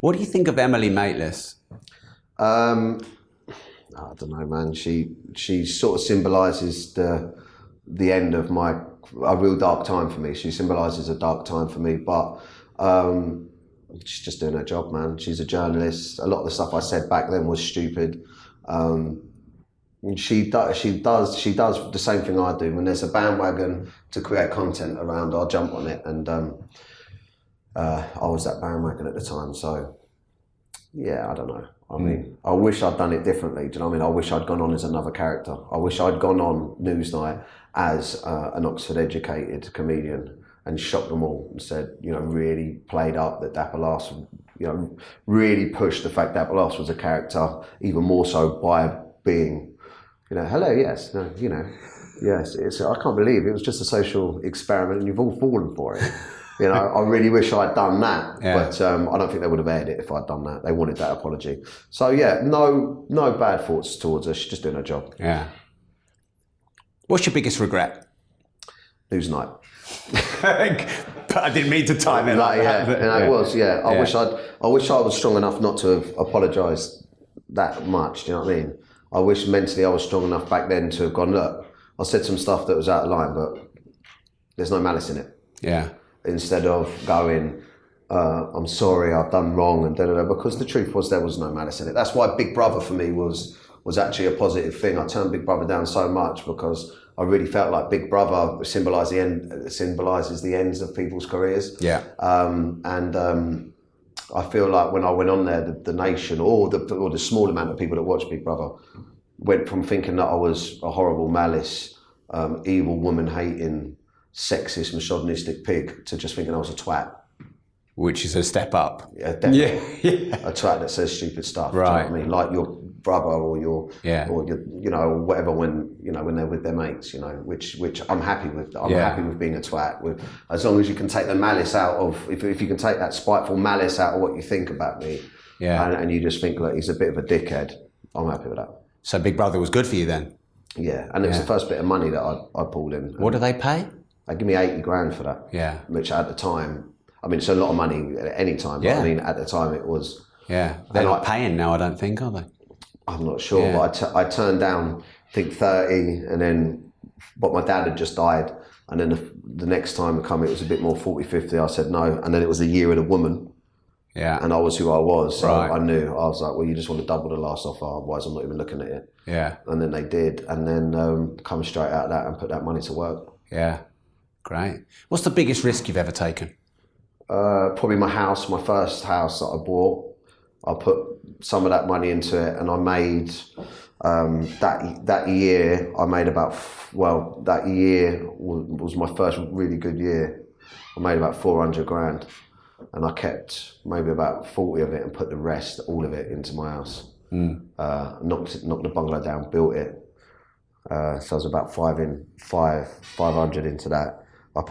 What do you think of Emily Maitlis? I don't know, man. She sort of symbolises the end of a real dark time for me. She symbolises a dark time for me, but she's just doing her job, man. She's a journalist. A lot of the stuff I said back then was stupid. She does the same thing I do. When there's a bandwagon to create content around, I'll jump on it, and I was that bandwagon at the time. So yeah, I don't know. I mean, I wish I'd done it differently. Do you know what I mean? I wish I'd gone on as another character. I wish I'd gone on Newsnight as an Oxford-educated comedian and shocked them all and said, really played up that Dapper Laughs, really pushed the fact Dapper Laughs was a character, even more so by being, hello, yes, no, yes. I can't believe it was just a social experiment and you've all fallen for it. I really wish I'd done that, but I don't think they would have aired it if I'd done that. They wanted that apology. So yeah, no bad thoughts towards her. She's just doing her job. Yeah. What's your biggest regret? Newsnight. But I didn't mean to time it like that. It was. Yeah. I wish I was strong enough not to have apologised that much. Do you know what I mean? I wish mentally I was strong enough back then to have gone, look, I said some stuff that was out of line, but there's no malice in it. Yeah. Instead of going, I'm sorry, I've done wrong, and because the truth was there was no malice in it. That's why Big Brother for me was actually a positive thing. I turned Big Brother down so much because I really felt like Big Brother symbolises the ends of people's careers. Yeah. I feel like when I went on there, the nation or the small amount of people that watched Big Brother went from thinking that I was a horrible, malice, evil, woman-hating, sexist, misogynistic pig to just thinking I was a twat. Which is a step up. Yeah, definitely. Yeah. A twat that says stupid stuff. Right. Do you know what I mean? Like your brother or your whatever when they're with their mates, which I'm happy with. I'm happy with being a twat. As long as you can take the malice out of, if you can take that spiteful malice out of what you think about me, and you just think that he's a bit of a dickhead, I'm happy with that. So Big Brother was good for you then? Yeah, and it was the first bit of money that I pulled in. What do they pay? They give me 80 grand for that. Yeah. Which at the time, I mean, it's a lot of money at any time, but I mean, at the time it was. Yeah. They're not paying now, I don't think, are they? I'm not sure, but I turned down, I think 30, but my dad had just died. And then the next time it was a bit more 40, 50, I said no. And then it was a year in a woman. Yeah. And I was who I was. So I knew, I was like, well, you just want to double the last offer, otherwise I'm not even looking at it. Yeah. And then they did. And then come straight out of that and put that money to work. Yeah. Great. What's the biggest risk you've ever taken? Probably my house, my first house that I bought. I put some of that money into it, and I made that year. I made that year was my first really good year. I made about 400 grand, and I kept maybe about 40 of it and put the rest, all of it, into my house. Knocked the bungalow down, built it. So I was about 500 into that.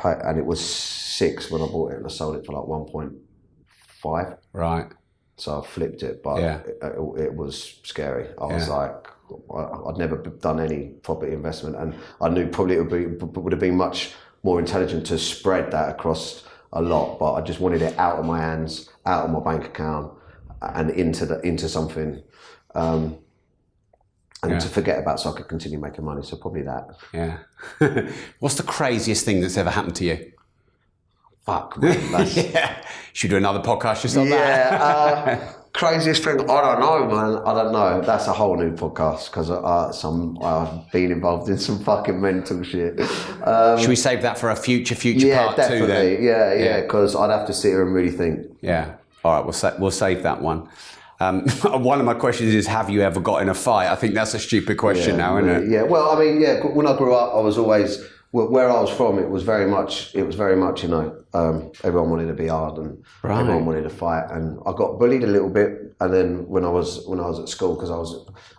And it was 6 when I bought it, and I sold it for like 1.5. Right. So I flipped it, but it was scary. I was like, I'd never done any property investment, and I knew probably it would have been much more intelligent to spread that across a lot. But I just wanted it out of my hands, out of my bank account, and into something. And to forget about, so I could continue making money. So probably that. Yeah. What's the craziest thing that's ever happened to you? Fuck, man. Should we do another podcast just on that? Craziest thing? I don't know, man. I don't know. That's a whole new podcast because I've been involved in some fucking mental shit. Should we save that for a future part definitely. 2 then? Yeah, because I'd have to sit here and really think. Yeah. All right, we'll save that one. One of my questions is, have you ever got in a fight? I think that's a stupid question now, isn't it? Yeah, well, I mean, when I grew up, I was always, where I was from, it was very much, everyone wanted to be hard and everyone wanted to fight. And I got bullied a little bit. And then when I was at school, because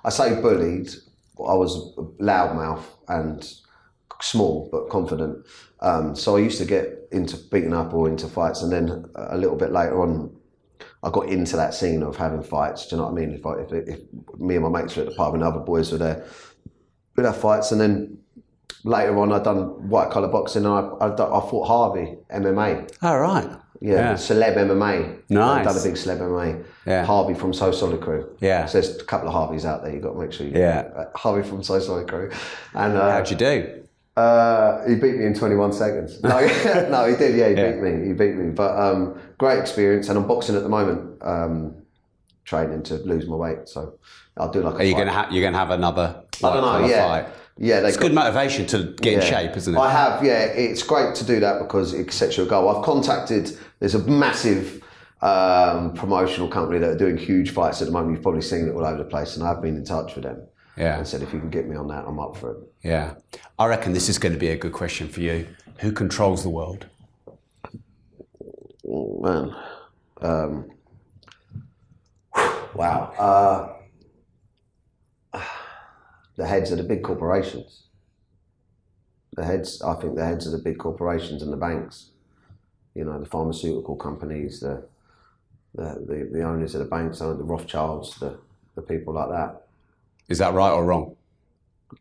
I say bullied, I was loudmouth and small, but confident. So I used to get into beating up or into fights. And then a little bit later on, I got into that scene of having fights. Do you know what I mean? If me and my mates were at the pub and other boys were there, we'd have fights. And then later on, I'd done white collar boxing, and I fought Harvey MMA. Oh, right. Yeah, celeb MMA. Nice. I've done a big celeb MMA. Yeah. Harvey from So Solid Crew. Yeah. So there's a couple of Harveys out there. You've got to make sure you Harvey from So Solid Crew. And how'd you do? He beat me in 21 seconds. No, no, he did. Yeah, he beat me. But great experience. And I'm boxing at the moment, training to lose my weight. So I'll do like a Are you going to have another I don't know, fight? Yeah, it's good motivation to get in shape, isn't it? I have, it's great to do that because it sets you a goal. I've contacted, there's a massive promotional company that are doing huge fights at the moment. You've probably seen it all over the place, and I've been in touch with them. Yeah. And said, if you can get me on that, I'm up for it. Yeah. I reckon this is going to be a good question for you. Who controls the world? Oh, man. Wow. The heads of the big corporations. I think the heads of the big corporations and the banks. You know, the pharmaceutical companies, the owners of the banks, the Rothschilds, the people like that. Is that right or wrong?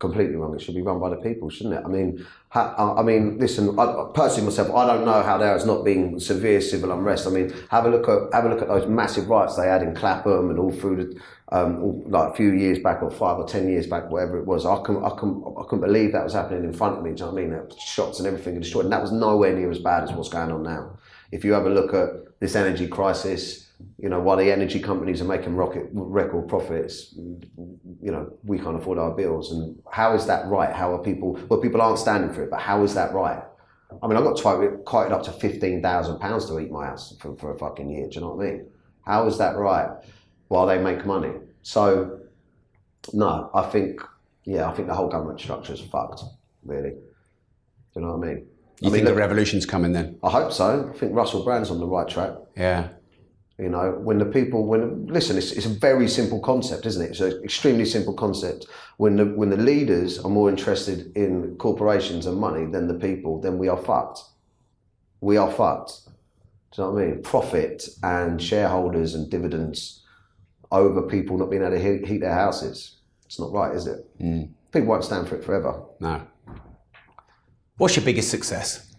Completely wrong. It should be run by the people, shouldn't it? I mean, listen. Personally, myself, I don't know how there has not been severe civil unrest. I mean, have a look at those massive riots they had in Clapham and all through the like a few years back, or 5 or 10 years back, whatever it was. I couldn't believe that was happening in front of me. Do you know what I mean? Shots and everything destroyed, and that was nowhere near as bad as what's going on now. If you have a look at this energy crisis. You know, while the energy companies are making record profits, you know, we can't afford our bills. And how is that right? How are people, well, people aren't standing for it, but how is that right? I mean, I got quoted up to £15,000 to eat my house for a fucking year. Do you know what I mean? How is that right? While they make money. So, no, I think the whole government structure is fucked, really. Do you know what I mean? You think the revolution's coming then? I hope so. I think Russell Brand's on the right track. Yeah. You know, listen, it's a very simple concept, isn't it? It's an extremely simple concept. When the leaders are more interested in corporations and money than the people, then we are fucked. We are fucked. Do you know what I mean? Profit and shareholders and dividends over people not being able to heat their houses. It's not right, is it? Mm. People won't stand for it forever. No. What's your biggest success?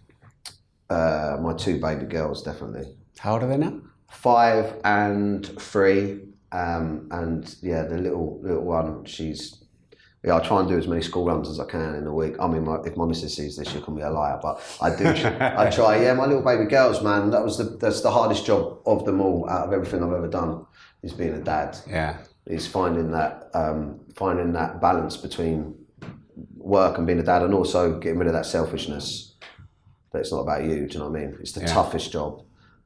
My 2 baby girls, definitely. How old are they now? 5 and 3, and yeah, the little one, I try and do as many school runs as I can in a week. I mean, if my missus sees this, she'll call me a liar, but I do. I try. Yeah, my little baby girls, man. That's the hardest job of them all out of everything I've ever done. Is being a dad. Yeah. Is finding that balance between work and being a dad, and also getting rid of that selfishness. That it's not about you. Do you know what I mean? It's the toughest job.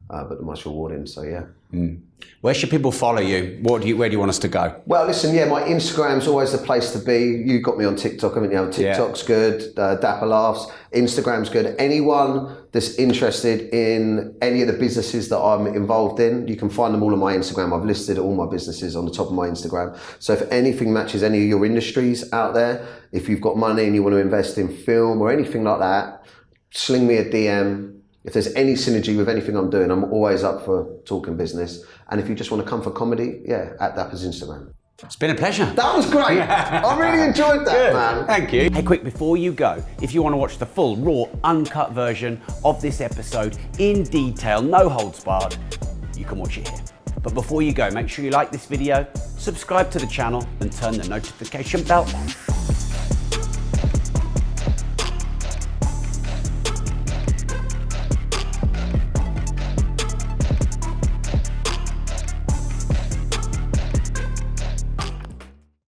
But the most rewarding, so yeah. Mm. Where should people follow you? Where do you want us to go? Well, listen, my Instagram's always the place to be. You got me on TikTok, haven't you? TikTok's good, Dapper Laughs, Instagram's good. Anyone that's interested in any of the businesses that I'm involved in, you can find them all on my Instagram. I've listed all my businesses on the top of my Instagram. So if anything matches any of your industries out there, if you've got money and you want to invest in film or anything like that, sling me a DM. If there's any synergy with anything I'm doing, I'm always up for talking business. And if you just want to come for comedy, at Dapper's Instagram. It's been a pleasure. That was great. I really enjoyed that, man. Thank you. Hey, quick, before you go, if you want to watch the full, raw, uncut version of this episode in detail, no holds barred, you can watch it here. But before you go, make sure you like this video, subscribe to the channel, and turn the notification bell on.